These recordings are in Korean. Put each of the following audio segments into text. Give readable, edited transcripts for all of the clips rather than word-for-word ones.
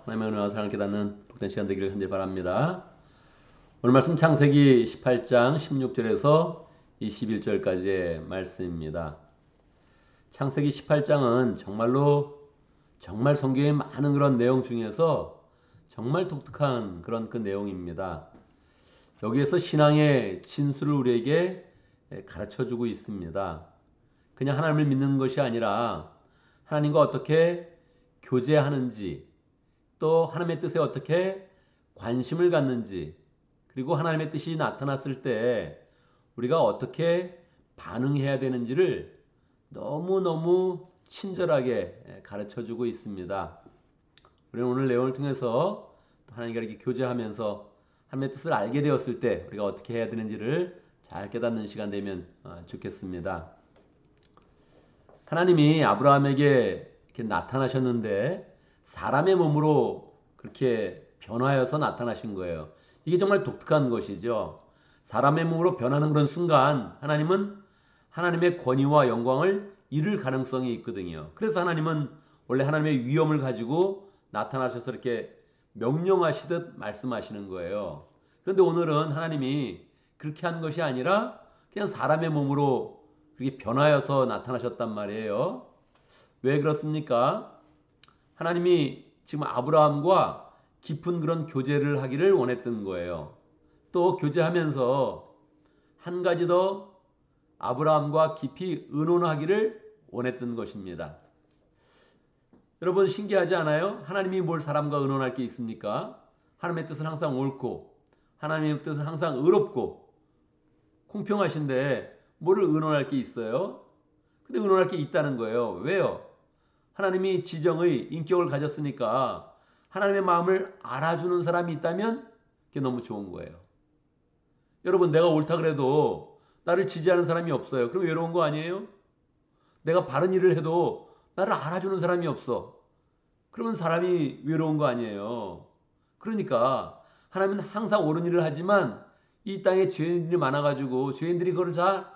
하나님의 은혜와 사랑을 깨닫는 복된 시간 되기를 간절히 바랍니다. 오늘 말씀 창세기 18장 16절에서 21절까지의 말씀입니다. 창세기 18장은 정말 성경에 많은 그런 내용 중에서 정말 독특한 그런 그 내용입니다. 여기에서 신앙의 진수를 우리에게 가르쳐주고 있습니다. 그냥 하나님을 믿는 것이 아니라 하나님과 어떻게 교제하는지, 또 하나님의 뜻에 어떻게 관심을 갖는지, 그리고 하나님의 뜻이 나타났을 때 우리가 어떻게 반응해야 되는지를 너무너무 친절하게 가르쳐주고 있습니다. 우리는 오늘 내용을 통해서 하나님과 이렇게 교제하면서 하나님의 뜻을 알게 되었을 때 우리가 어떻게 해야 되는지를 잘 깨닫는 시간 되면 좋겠습니다. 하나님이 아브라함에게 이렇게 나타나셨는데 사람의 몸으로 그렇게 변화해서 나타나신 거예요. 이게 정말 독특한 것이죠. 사람의 몸으로 변하는 그런 순간 하나님은 하나님의 권위와 영광을 잃을 가능성이 있거든요. 그래서 하나님은 원래 하나님의 위엄을 가지고 나타나셔서 이렇게 명령하시듯 말씀하시는 거예요. 그런데 오늘은 하나님이 그렇게 한 것이 아니라 그냥 사람의 몸으로 그렇게 변하여서 나타나셨단 말이에요. 왜 그렇습니까? 하나님이 지금 아브라함과 깊은 그런 교제를 하기를 원했던 거예요. 또 교제하면서 한 가지 더 아브라함과 깊이 의논하기를 원했던 것입니다. 여러분 신기하지 않아요? 하나님이 뭘 사람과 의논할 게 있습니까? 하나님의 뜻은 항상 옳고 하나님의 뜻은 항상 의롭고 공평하신데 뭐를 의논할 게 있어요? 근데 의논할 게 있다는 거예요. 왜요? 하나님이 지정의 인격을 가졌으니까 하나님의 마음을 알아주는 사람이 있다면 그게 너무 좋은 거예요. 여러분 내가 옳다 그래도 나를 지지하는 사람이 없어요. 그럼 외로운 거 아니에요? 내가 바른 일을 해도 나를 알아주는 사람이 없어. 그러면 사람이 외로운 거 아니에요. 그러니까 하나님은 항상 옳은 일을 하지만 이 땅에 죄인들이 많아가지고 죄인들이 그걸 잘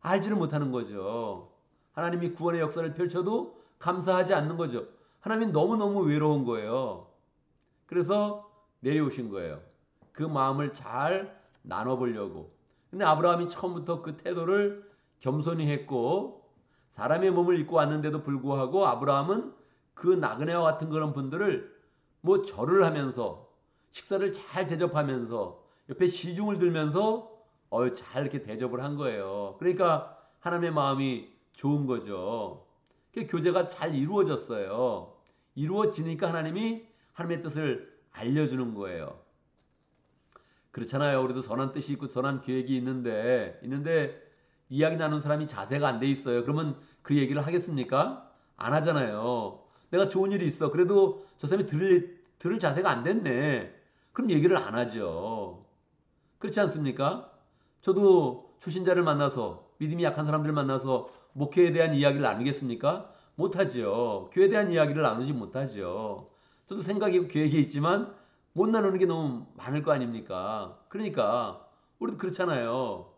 알지를 못하는 거죠. 하나님이 구원의 역사를 펼쳐도 감사하지 않는 거죠. 하나님이 너무너무 외로운 거예요. 그래서 내려오신 거예요. 그 마음을 잘 나눠보려고. 근데 아브라함이 처음부터 그 태도를 겸손히 했고 사람의 몸을 입고 왔는데도 불구하고 아브라함은 그 나그네와 같은 그런 분들을 뭐 절을 하면서 식사를 잘 대접하면서 옆에 시중을 들면서 잘 이렇게 대접을 한 거예요. 그러니까 하나님의 마음이 좋은 거죠. 교제가 잘 이루어졌어요. 이루어지니까 하나님이 하나님의 뜻을 알려주는 거예요. 그렇잖아요. 우리도 선한 뜻이 있고 선한 계획이 있는데 이야기 나누는 사람이 자세가 안 돼 있어요. 그러면 그 얘기를 하겠습니까? 안 하잖아요. 내가 좋은 일이 있어. 그래도 저 사람이 들을 자세가 안 됐네. 그럼 얘기를 안 하죠. 그렇지 않습니까? 저도 초신자를 만나서 믿음이 약한 사람들을 만나서 목회에 대한 이야기를 나누겠습니까? 못하죠. 교회에 대한 이야기를 나누지 못하죠. 저도 생각이 계획이 있지만 못 나누는 게 너무 많을 거 아닙니까? 그러니까 우리도 그렇잖아요.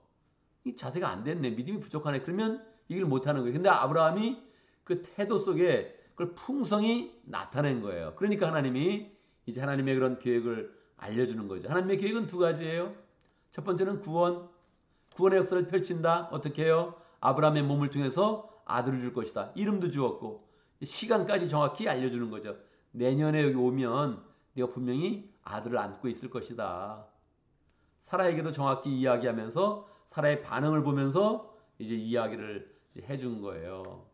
이 자세가 안 됐네. 믿음이 부족하네. 그러면 얘기를 못하는 거예요. 근데 아브라함이 그 태도 속에 그걸 풍성히 나타낸 거예요. 그러니까 하나님이 이제 하나님의 그런 계획을 알려주는 거죠. 하나님의 계획은 두 가지예요. 첫 번째는 구원의 역사를 펼친다. 어떻게 해요? 아브라함의 몸을 통해서 아들을 줄 것이다. 이름도 주었고 시간까지 정확히 알려주는 거죠. 내년에 여기 오면 네가 분명히 아들을 안고 있을 것이다. 사라에게도 정확히 이야기하면서 사라의 반응을 보면서 이제 이야기를 해준 거예요.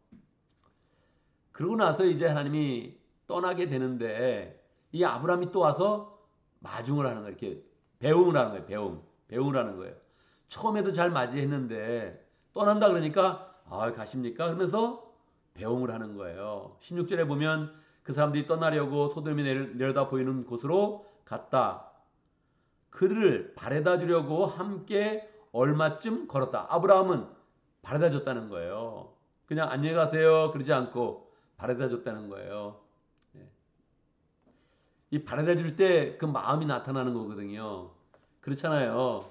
그러고 나서 이제 하나님이 떠나게 되는데 이 아브라함이 또 와서 마중을 하는 거예요. 이렇게 배웅을 하는 거예요. 배웅을 하는 거예요. 처음에도 잘 맞이했는데 떠난다 그러니까 가십니까? 그러면서 배웅을 하는 거예요. 16절에 보면 그 사람들이 떠나려고 소돔이 내려다 보이는 곳으로 갔다. 그들을 바래다 주려고 함께 얼마쯤 걸었다. 아브라함은 바래다 줬다는 거예요. 그냥 안녕히 가세요 그러지 않고 바래다 줬다는 거예요. 이 바래다 줄 때 그 마음이 나타나는 거거든요. 그렇잖아요.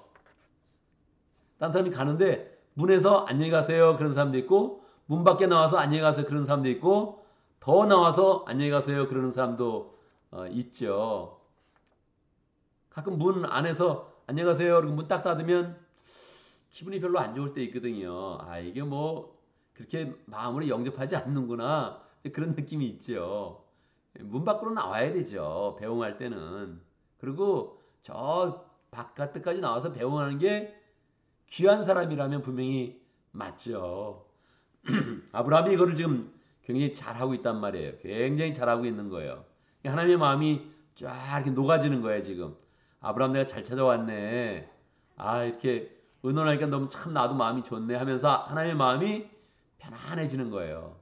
딴 사람이 가는데 문에서 안녕히 가세요 그런 사람도 있고 문 밖에 나와서 안녕히 가세요 그런 사람도 있고 더 나와서 안녕히 가세요 그러는 사람도 있죠. 가끔 문 안에서 안녕하세요. 그리고 문 딱 닫으면 기분이 별로 안 좋을 때 있거든요. 아, 이게 뭐 그렇게 마음으로 영접하지 않는구나. 그런 느낌이 있죠. 문 밖으로 나와야 되죠. 배웅할 때는. 그리고 저 바깥까지 나와서 배웅하는 게 귀한 사람이라면 분명히 맞죠. 아브라함이 이거를 지금 굉장히 잘하고 있단 말이에요. 굉장히 잘하고 있는 거예요. 하나님의 마음이 쫙 이렇게 녹아지는 거예요, 지금. 아브라함 내가 잘 찾아왔네. 아, 이렇게 의논하니까 너무 참 나도 마음이 좋네 하면서 하나님의 마음이 편안해지는 거예요.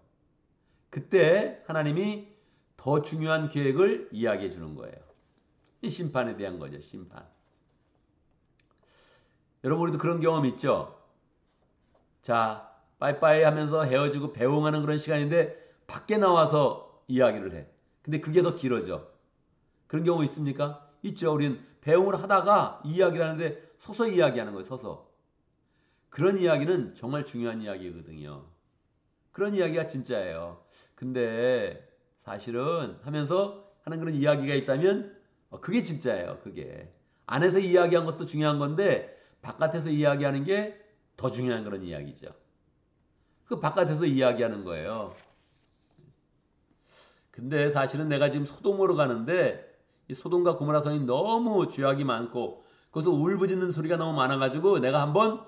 그때 하나님이 더 중요한 계획을 이야기해 주는 거예요. 이 심판에 대한 거죠, 심판. 여러분, 우리도 그런 경험 있죠? 자, 빠이빠이 하면서 헤어지고 배웅하는 그런 시간인데 밖에 나와서 이야기를 해. 근데 그게 더 길어져. 그런 경우 있습니까? 있죠. 우린 배웅을 하다가 이야기를 하는데 서서 이야기하는 거예요. 서서. 그런 이야기는 정말 중요한 이야기거든요. 그런 이야기가 진짜예요. 근데 사실은 하면서 하는 그런 이야기가 있다면 그게 진짜예요. 그게. 안에서 이야기한 것도 중요한 건데 바깥에서 이야기하는 게 더 중요한 그런 이야기죠. 그 바깥에서 이야기하는 거예요. 근데 사실은 내가 지금 소돔으로 가는데 이 소돔과 고모라 성이 너무 죄악이 많고 거기서 울부짖는 소리가 너무 많아가지고 내가 한번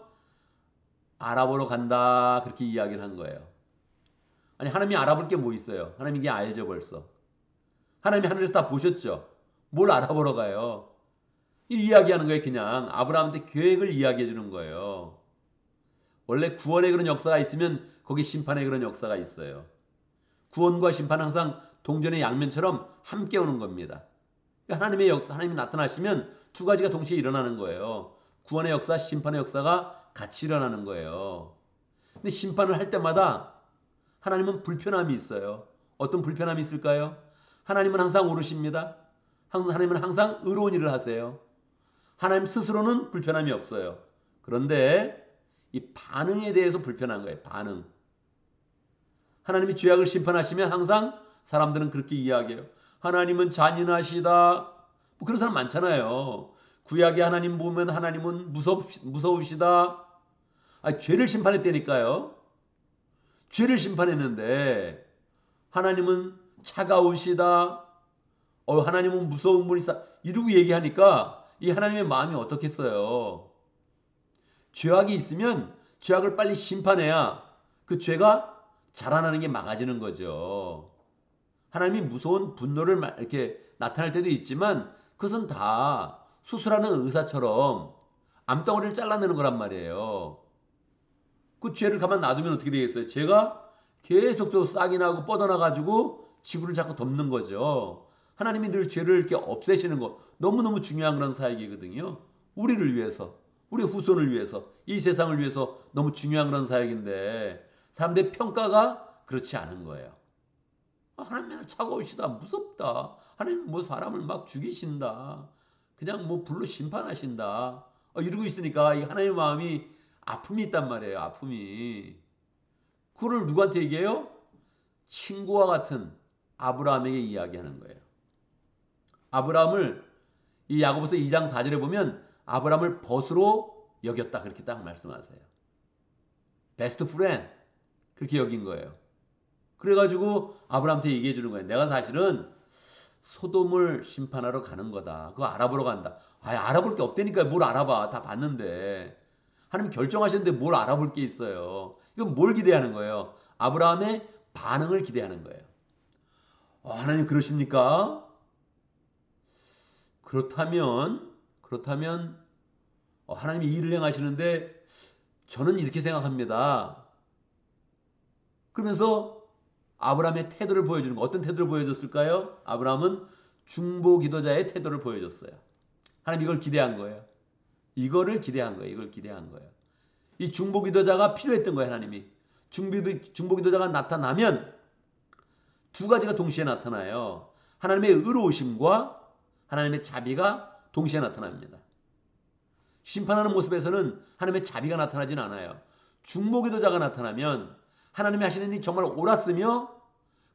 알아보러 간다 그렇게 이야기를 한 거예요. 아니 하나님이 알아볼 게 뭐 있어요? 하나님이 이게 알죠 벌써. 하나님이 하늘에서 다 보셨죠? 뭘 알아보러 가요? 이 이야기하는 거예요. 그냥 아브라함한테 계획을 이야기해 주는 거예요. 원래 구원의 그런 역사가 있으면 거기 심판의 그런 역사가 있어요. 구원과 심판은 항상 동전의 양면처럼 함께 오는 겁니다. 그러니까 하나님의 역사, 하나님이 나타나시면 두 가지가 동시에 일어나는 거예요. 구원의 역사, 심판의 역사가 같이 일어나는 거예요. 근데 심판을 할 때마다 하나님은 불편함이 있어요. 어떤 불편함이 있을까요? 하나님은 항상 옳으십니다. 하나님은 항상 의로운 일을 하세요. 하나님 스스로는 불편함이 없어요. 그런데 이 반응에 대해서 불편한 거예요. 반응. 하나님이 죄악을 심판하시면 항상 사람들은 그렇게 이야기해요. 하나님은 잔인하시다. 뭐 그런 사람 많잖아요. 구약의 하나님 보면 하나님은 무서우시다. 아니, 죄를 심판했다니까요. 죄를 심판했는데 하나님은 차가우시다. 하나님은 무서운 분이시다. 이러고 얘기하니까 이 하나님의 마음이 어떻겠어요. 죄악이 있으면 죄악을 빨리 심판해야 그 죄가 자라나는 게 막아지는 거죠. 하나님이 무서운 분노를 이렇게 나타낼 때도 있지만 그것은 다 수술하는 의사처럼 암덩어리를 잘라내는 거란 말이에요. 그 죄를 가만 놔두면 어떻게 되겠어요? 죄가 계속적으로 싹이 나고 뻗어나가지고 지구를 자꾸 덮는 거죠. 하나님이 늘 죄를 이렇게 없애시는 거 너무너무 중요한 그런 사역이거든요. 우리를 위해서, 우리 후손을 위해서, 이 세상을 위해서 너무 중요한 그런 사역인데 사람들의 평가가 그렇지 않은 거예요. 하나님 맨날 차가우시다. 무섭다. 하나님 뭐 사람을 막 죽이신다. 그냥 뭐 불로 심판하신다. 이러고 있으니까 이 하나님의 마음이 아픔이 있단 말이에요. 아픔이. 그거를 누구한테 얘기해요? 친구와 같은 아브라함에게 이야기하는 거예요. 아브라함을 이 야고보서 2장 4절에 보면 아브라함을 벗으로 여겼다. 그렇게 딱 말씀하세요. 베스트 프렌드. 그렇게 여긴 거예요. 그래가지고 아브라함한테 얘기해 주는 거예요. 내가 사실은 소돔을 심판하러 가는 거다. 그거 알아보러 간다. 알아볼 게 없다니까. 뭘 알아봐. 다 봤는데. 하나님 결정하셨는데 뭘 알아볼 게 있어요. 이건 뭘 기대하는 거예요? 아브라함의 반응을 기대하는 거예요. 하나님 그러십니까? 그렇다면 하나님이 일을 행하시는데 저는 이렇게 생각합니다. 그러면서 아브라함의 태도를 보여주는 거. 어떤 태도를 보여줬을까요? 아브라함은 중보 기도자의 태도를 보여줬어요. 하나님 이걸 기대한 거예요. 이거를 기대한 거예요. 이걸 기대한 거예요. 이 중보 기도자가 필요했던 거예요. 하나님이. 중보 기도자가 나타나면 두 가지가 동시에 나타나요. 하나님의 의로우심과 하나님의 자비가 동시에 나타납니다. 심판하는 모습에서는 하나님의 자비가 나타나진 않아요. 중보 기도자가 나타나면 하나님이 하시는 일이 정말 옳았으며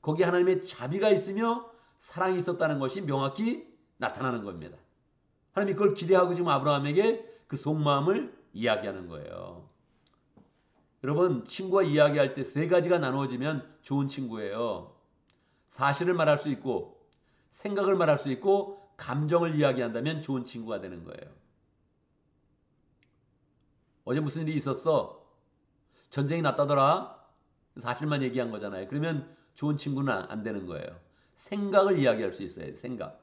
거기에 하나님의 자비가 있으며 사랑이 있었다는 것이 명확히 나타나는 겁니다. 하나님이 그걸 기대하고 지금 아브라함에게 그 속마음을 이야기하는 거예요. 여러분, 친구와 이야기할 때 세 가지가 나누어지면 좋은 친구예요. 사실을 말할 수 있고, 생각을 말할 수 있고, 감정을 이야기한다면 좋은 친구가 되는 거예요. 어제 무슨 일이 있었어? 전쟁이 났다더라? 사실만 얘기한 거잖아요. 그러면 좋은 친구는 안 되는 거예요. 생각을 이야기할 수 있어요. 생각.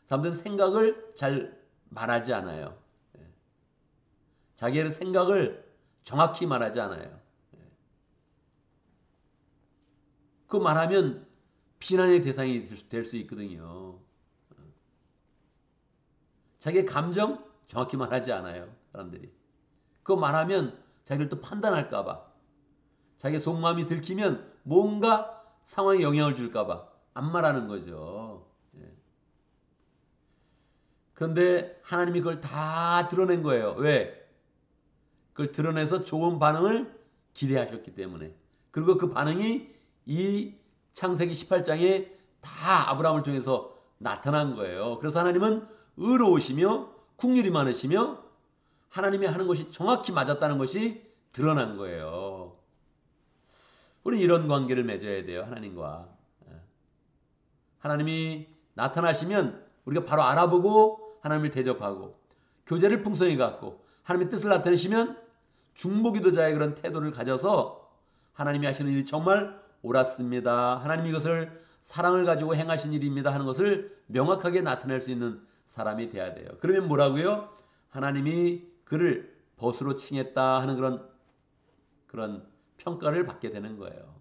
사람들은 생각을 잘 말하지 않아요. 자기의 생각을 정확히 말하지 않아요. 그 말하면 비난의 대상이 될 수 있거든요. 자기의 감정 정확히 말하지 않아요. 사람들이. 그거 말하면 자기를 또 판단할까봐, 자기 속마음이 들키면 뭔가 상황에 영향을 줄까봐 안 말하는 거죠. 그런데 하나님이 그걸 다 드러낸 거예요. 왜? 그걸 드러내서 좋은 반응을 기대하셨기 때문에. 그리고 그 반응이 이 창세기 18장에 다 아브라함을 통해서 나타난 거예요. 그래서 하나님은 의로우시며 긍휼이 많으시며 하나님이 하는 것이 정확히 맞았다는 것이 드러난 거예요. 우리 이런 관계를 맺어야 돼요. 하나님과. 하나님이 나타나시면 우리가 바로 알아보고 하나님을 대접하고 교제를 풍성히 갖고 하나님의 뜻을 나타내시면 중보기도자의 그런 태도를 가져서 하나님이 하시는 일이 정말 옳았습니다. 하나님이 이것을 사랑을 가지고 행하신 일입니다 하는 것을 명확하게 나타낼 수 있는 사람이 돼야 돼요. 그러면 뭐라고요? 하나님이 그를 벗으로 칭했다 하는 그런 평가를 받게 되는 거예요.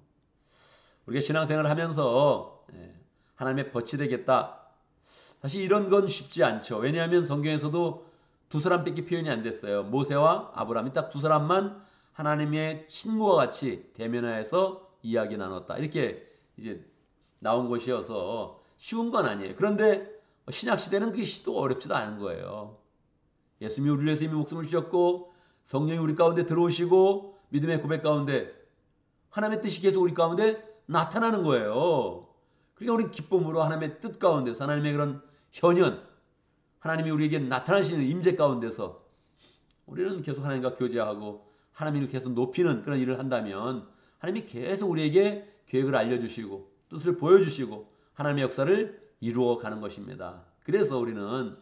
우리가 신앙생활을 하면서 하나님의 벗이 되겠다. 사실 이런 건 쉽지 않죠. 왜냐하면 성경에서도 두 사람밖에 표현이 안 됐어요. 모세와 아브라함이 딱 두 사람만 하나님의 친구와 같이 대면하여서 이야기 나눴다. 이렇게 이제 나온 것이어서 쉬운 건 아니에요. 그런데 신약 시대는 그게 또 어렵지도 않은 거예요. 예수님이 우리를 위해서 이미 목숨을 주셨고 성령이 우리 가운데 들어오시고 믿음의 고백 가운데 하나님의 뜻이 계속 우리 가운데 나타나는 거예요. 그러니까 우리 기쁨으로 하나님의 뜻 가운데서 하나님의 그런 현현, 하나님이 우리에게 나타나시는 임재 가운데서 우리는 계속 하나님과 교제하고 하나님을 계속 높이는 그런 일을 한다면 하나님이 계속 우리에게 계획을 알려주시고 뜻을 보여주시고 하나님의 역사를 이루어가는 것입니다. 그래서 우리는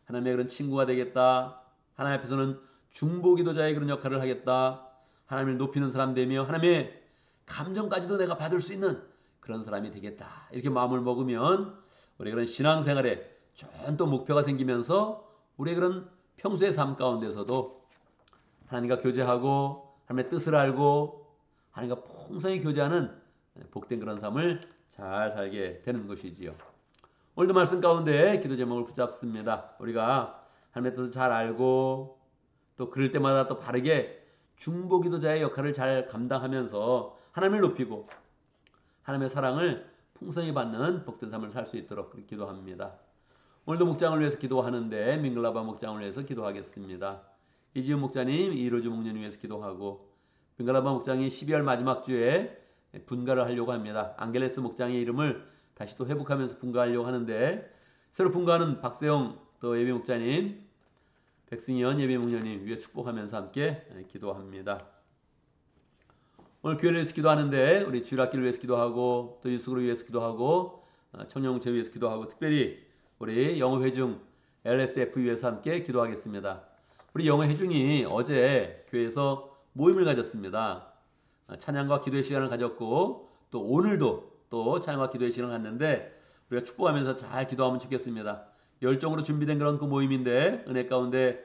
하나님의 그런 친구가 되겠다. 하나님 앞에서는 중보기도자의 그런 역할을 하겠다. 하나님을 높이는 사람 되며 하나님의 감정까지도 내가 받을 수 있는 그런 사람이 되겠다. 이렇게 마음을 먹으면 우리 그런 신앙생활에 좋은 또 목표가 생기면서 우리의 그런 평소의 삶 가운데서도 하나님과 교제하고 하나님의 뜻을 알고 하나님과 풍성히 교제하는 복된 그런 삶을 잘 살게 되는 것이지요. 오늘도 말씀 가운데 기도 제목을 붙잡습니다. 우리가 하나님의 뜻을 잘 알고 또 그럴 때마다 또 바르게 중보기도자의 역할을 잘 감당하면서 하나님을 높이고 하나님의 사랑을 풍성히 받는 복된 삶을 살 수 있도록 그렇게 기도합니다. 오늘도 목장을 위해서 기도하는데 민글라바 목장을 위해서 기도하겠습니다. 이지훈 목자님, 이로주 목련을 위해서 기도하고 민글라바 목장이 12월 마지막 주에 분가를 하려고 합니다. 앙겔레스 목장의 이름을 다시 또 회복하면서 분가하려고 하는데 새로 분가하는 박세영 또 예비 목자님, 백승현 예비 목련님 위해 축복하면서 함께 기도합니다. 오늘 교회를 위해서 기도하는데 우리 주일학기를 위해서 기도하고 또 유숙을 위해서 기도하고 청년공체 위해서 기도하고 특별히 우리 영어회중 LSF 위해서 함께 기도하겠습니다. 우리 영어회중이 어제 교회에서 모임을 가졌습니다. 찬양과 기도의 시간을 가졌고 또 오늘도 또 찬양과 기도의 시간을 갖는데 우리가 축복하면서 잘 기도하면 좋겠습니다. 열정으로 준비된 그런 그 모임인데 은혜 가운데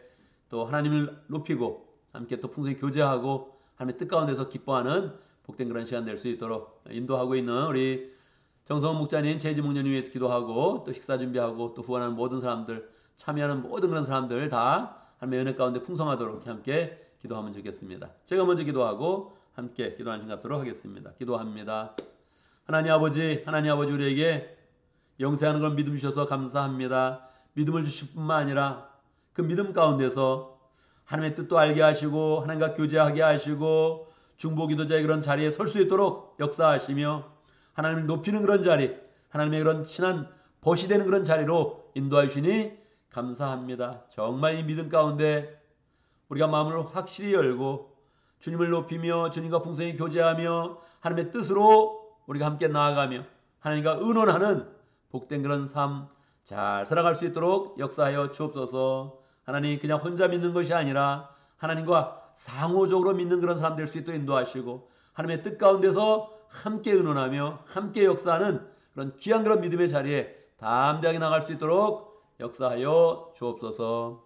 또 하나님을 높이고 함께 또 풍성히 교제하고 하나님의 뜻 가운데서 기뻐하는 복된 그런 시간 될 수 있도록 인도하고 있는 우리 정성훈 목자님, 재지 목련님 위해서 기도하고 또 식사 준비하고 또 후원하는 모든 사람들, 참여하는 모든 그런 사람들 다 하나님의 은혜 가운데 풍성하도록 함께 기도하면 좋겠습니다. 제가 먼저 기도하고 함께 기도하는 시간 갖도록 하겠습니다. 기도합니다. 하나님 아버지 우리에게 영생하는 걸 믿음 주셔서 감사합니다. 믿음을 주실 뿐만 아니라 그 믿음 가운데서 하나님의 뜻도 알게 하시고 하나님과 교제하게 하시고 중보기도자의 그런 자리에 설 수 있도록 역사하시며 하나님을 높이는 그런 자리, 하나님의 그런 친한 벗이 되는 그런 자리로 인도해 주시니 감사합니다. 정말 이 믿음 가운데 우리가 마음을 확실히 열고 주님을 높이며 주님과 풍성히 교제하며 하나님의 뜻으로 우리가 함께 나아가며 하나님과 의논하는 복된 그런 삶 잘 살아갈 수 있도록 역사하여 주옵소서. 하나님 그냥 혼자 믿는 것이 아니라 하나님과 상호적으로 믿는 그런 사람 될 수 있도록 인도하시고 하나님의 뜻 가운데서 함께 의논하며 함께 역사하는 그런 귀한 그런 믿음의 자리에 담대하게 나갈 수 있도록 역사하여 주옵소서.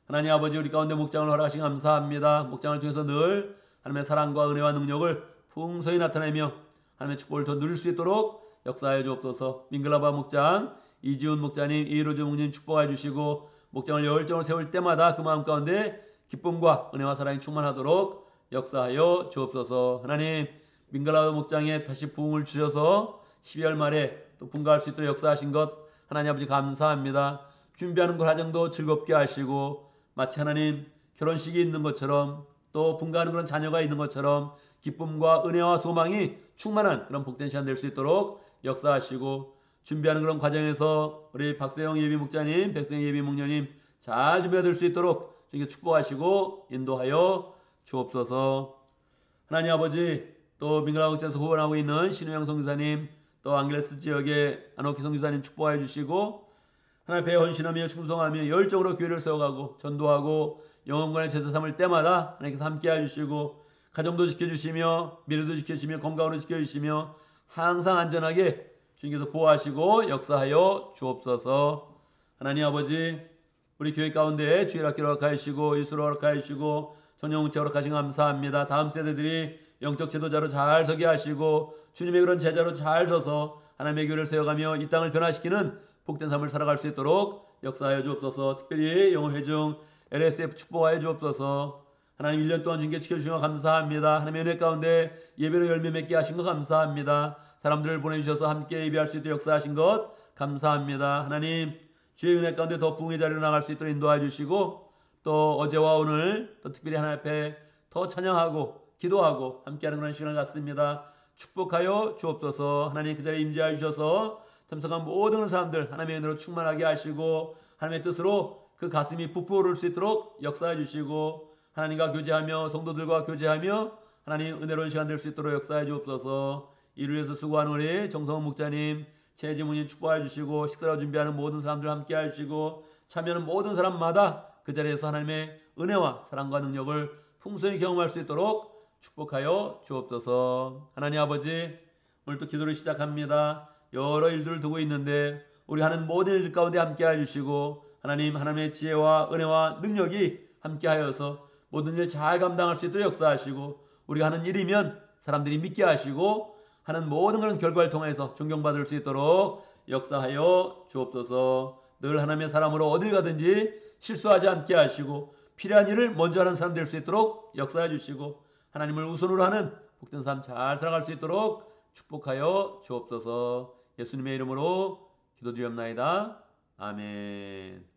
하나님 아버지 우리 가운데 목장을 허락하신 감사합니다. 목장을 통해서 늘 하나님의 사랑과 은혜와 능력을 풍성히 나타내며 하나님의 축복을 더 누릴 수 있도록 역사하여 주옵소서. 민글라바 목장 이지훈 목자님 이로주 목님 축복하여 주시고 목장을 열정을 세울 때마다 그 마음 가운데 기쁨과 은혜와 사랑이 충만하도록 역사하여 주옵소서. 하나님 민글라바 목장에 다시 부흥을 주셔서 12월 말에 또 분가할 수 있도록 역사하신 것 하나님 아버지 감사합니다. 준비하는 과정도 즐겁게 하시고 마치 하나님 결혼식이 있는 것처럼 또 분가하는 그런 자녀가 있는 것처럼 기쁨과 은혜와 소망이 충만한 그런 복된 시간 될 수 있도록 역사하시고 준비하는 그런 과정에서 우리 박세영 예비 목자님, 백세영 예비 목녀님 잘 준비가 될 수 있도록 주님께 축복하시고 인도하여 주옵소서. 하나님 아버지 또 민글라바 목장에서 후원하고 있는 신우영 선교사님 또 안길레스 지역의 안옥희 선교사님 축복하여 주시고 하나님 배에 헌신하며 충성하며 열정으로 교회를 세워가고 전도하고 영혼관의 제사 삼을 때마다 하나님께서 함께해 주시고 가정도 지켜주시며 미래도 지켜주시며 건강으로 지켜주시며 항상 안전하게 주님께서 보호하시고 역사하여 주옵소서. 하나님 아버지 우리 교회 가운데 주일 학교를 허락하여 주시고 예수를 허락하여 주시고 전영웅체 허락하신 감사합니다. 다음 세대들이 영적 제도자로 잘 서게 하시고 주님의 그런 제자로 잘 서서 하나님의 교회를 세워가며 이 땅을 변화시키는 복된 삶을 살아갈 수 있도록 역사하여 주옵소서. 특별히 영어회중 LSF 축복하여 주옵소서. 하나님 1년 동안 주님께 지켜주시는 것 감사합니다. 하나님의 은혜 가운데 예배로 열매 맺게 하신 것 감사합니다. 사람들을 보내주셔서 함께 예배할 수 있도록 역사하신 것 감사합니다. 하나님 주의 은혜 가운데 더 부흥의 자리로 나갈 수 있도록 인도하여 주시고 또 어제와 오늘 또 특별히 하나님 앞에 더 찬양하고 기도하고 함께하는 그런 시간을 갖습니다. 축복하여 주옵소서. 하나님 그 자리에 임재하여 주셔서 참석한 모든 사람들 하나님의 은혜로 충만하게 하시고 하나님의 뜻으로 그 가슴이 부풀어올 수 있도록 역사해 주시고 하나님과 교제하며 성도들과 교제하며 하나님 은혜로운 시간 될 수 있도록 역사해 주옵소서. 이를 위해서 수고하는 우리 정성훈 목자님 최지문님 축복해 주시고 식사를 준비하는 모든 사람들 함께 하시고 참여하는 모든 사람마다 그 자리에서 하나님의 은혜와 사랑과 능력을 풍성히 경험할 수 있도록 축복하여 주옵소서. 하나님 아버지 오늘 또 기도를 시작합니다. 여러 일들을 두고 있는데 우리 하는 모든 일 가운데 함께 해주시고 하나님의 지혜와 은혜와 능력이 함께 하여서 모든 일 잘 감당할 수 있도록 역사하시고 우리가 하는 일이면 사람들이 믿게 하시고 하는 모든 그런 결과를 통해서 존경받을 수 있도록 역사하여 주옵소서. 늘 하나님의 사람으로 어딜 가든지 실수하지 않게 하시고 필요한 일을 먼저 하는 사람 될 수 있도록 역사해 주시고 하나님을 우선으로 하는 복된 삶 잘 살아갈 수 있도록 축복하여 주옵소서. 예수님의 이름으로 기도드리옵나이다. 아멘.